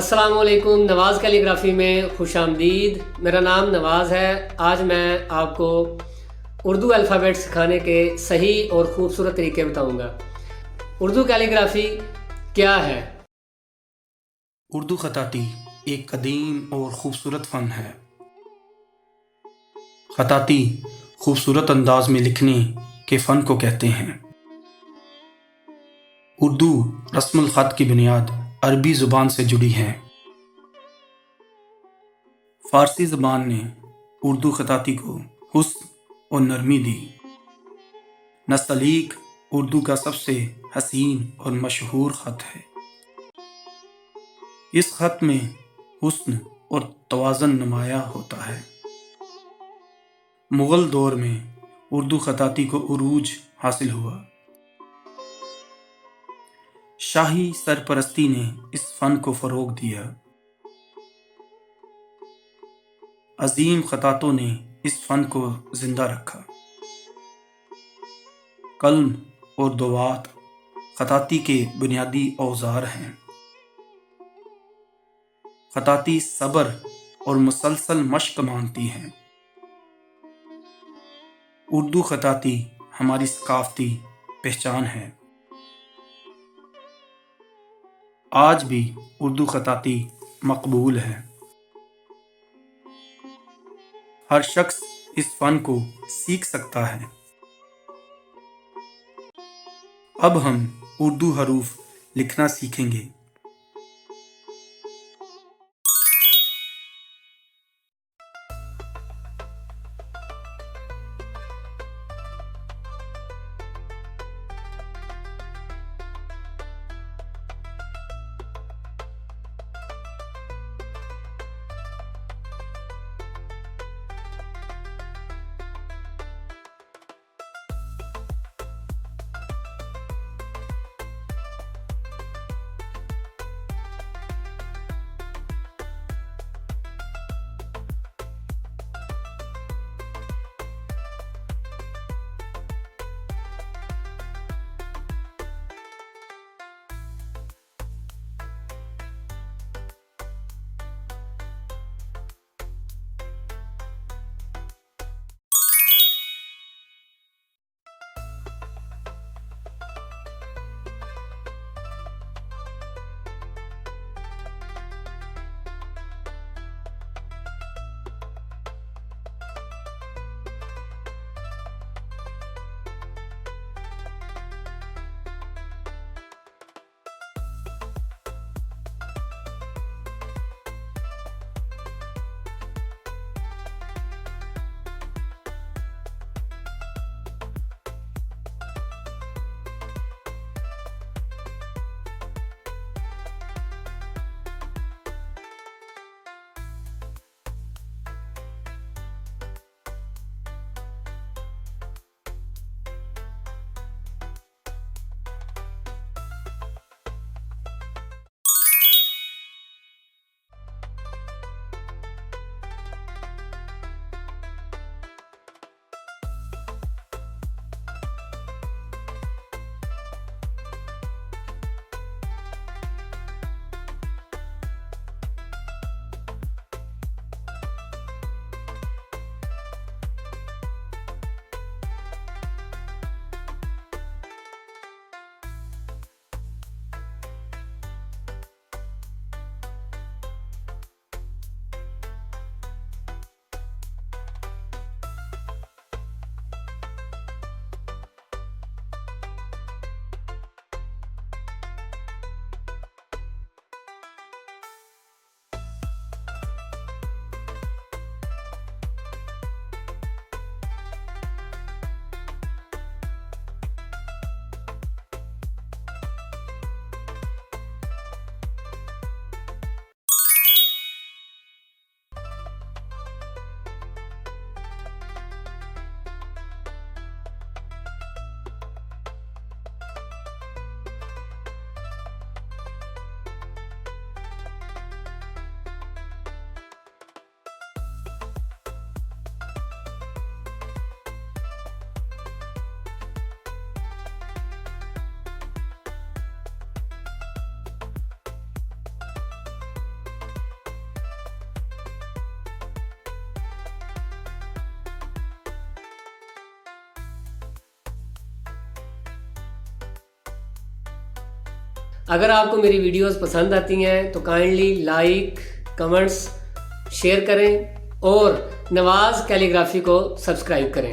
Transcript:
अस्सलाम-ओ-अलैकुम नवाज़ calligraphy में खुश आमदीद। मेरा नाम नवाज़ है। आज मैं आपको उर्दू अल्फ़ाबेट सिखाने के सही और ख़ूबसूरत तरीके बताऊंगा। उर्दू कैलीग्राफी क्या है? उर्दू खताती एक कदीम और ख़ूबसूरत फ़न है। खताती खूबसूरत अंदाज में लिखने के फ़न को कहते हैं। उर्दू रस्मुल ख़त की बुनियाद अरबी ज़ुबान से जुड़ी है। फ़ारसी ज़बान ने उर्दू खताती को हुस्न और नरमी दी। नस्तलीक उर्दू का सबसे हसीन और मशहूर ख़त है। इस ख़त में हुस्न और तवाज़न नुमाया होता है। मुग़ल दौर में उर्दू खताती को उरूज हासिल हुआ। शाही सरपरस्ती ने इस फ़न को फ़रोग़ दिया। अजीम खतातों ने इस फ़न को ज़िंदा रखा। कलम और दोवात खताती के बुनियादी औज़ार हैं। खताती सब्र और मुसलसल मश्क मांगती हैं। उर्दू खताती हमारी सकाफ़ती पहचान है। आज भी उर्दू खताती मकबूल है। हर शख्स इस फ़न को सीख सकता है। अब हम उर्दू हरूफ लिखना सीखेंगे। اگر آپ کو میری ویڈیوز پسند آتی ہیں تو کائنڈلی لائک، کمنٹس، شیئر کریں اور نواز کیلیگرافی کو سبسکرائب کریں۔